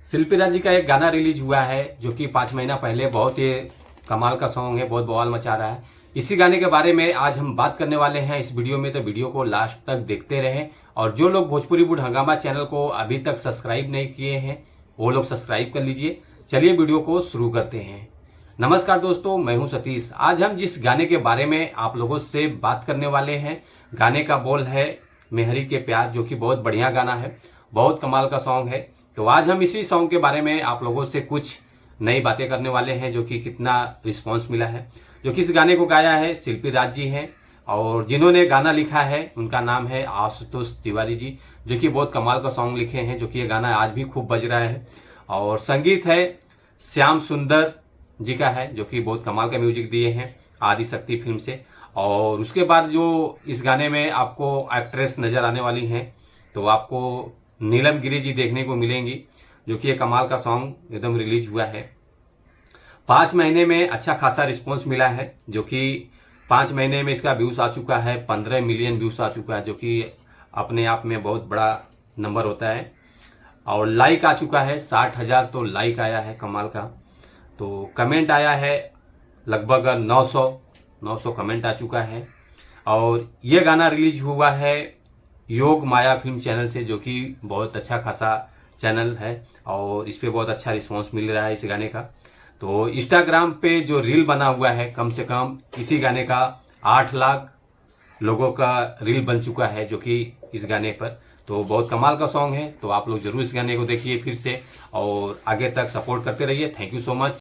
शिल्पी राज जी का एक गाना रिलीज हुआ है जो कि 5 महीना पहले, बहुत ही कमाल का सॉन्ग है, बहुत बवाल मचा रहा है। इसी गाने के बारे में आज हम बात करने वाले हैं इस वीडियो में, तो वीडियो को लास्ट तक देखते रहें। और जो लोग भोजपुरी वुड हंगामा चैनल को अभी तक सब्सक्राइब नहीं किए हैं वो लोग सब्सक्राइब कर लीजिए। चलिए वीडियो को शुरू करते हैं। नमस्कार दोस्तों, मैं हूं सतीश। आज हम जिस गाने के बारे में आप लोगों से बात करने वाले हैं, गाने का बोल है मेहरी के प्यार, जो कि बहुत बढ़िया गाना है, बहुत कमाल का सॉन्ग है। तो आज हम इसी सॉन्ग के बारे में आप लोगों से कुछ नई बातें करने वाले हैं, जो कि कितना रिस्पांस मिला है। जो कि इस गाने को गाया है शिल्पी राज जी हैं, और जिन्होंने गाना लिखा है उनका नाम है आशुतोष तिवारी जी, जो कि बहुत कमाल का सॉन्ग लिखे हैं, जो कि ये गाना आज भी खूब बज रहा है। और संगीत है श्याम सुंदर जी का है, जो कि बहुत कमाल का म्यूजिक दिए हैं आदि शक्ति फिल्म से। और उसके बाद जो इस गाने में आपको एक्ट्रेस नजर आने वाली हैं, तो आपको नीलम गिरी जी देखने को मिलेंगी, जो कि एक कमाल का सॉन्ग एकदम रिलीज हुआ है। 5 महीने में अच्छा खासा रिस्पॉन्स मिला है, जो कि 5 महीने में इसका व्यूज आ चुका है 15 मिलियन व्यूज आ चुका है, जो कि अपने आप में बहुत बड़ा नंबर होता है। और लाइक आ चुका है 60,000, तो लाइक आया है कमाल का। तो कमेंट आया है लगभग 900 कमेंट आ चुका है। और ये गाना रिलीज हुआ है योग माया फिल्म चैनल से, जो कि बहुत अच्छा खासा चैनल है, और इस पे बहुत अच्छा रिस्पांस मिल रहा है इस गाने का। तो इंस्टाग्राम पे जो रील बना हुआ है, कम से कम इसी गाने का 8 लाख लोगों का रील बन चुका है, जो कि इस गाने पर। तो बहुत कमाल का सॉन्ग है, तो आप लोग जरूर इस गाने को देखिए फिर से, और आगे तक सपोर्ट करते रहिए। Thank you so much.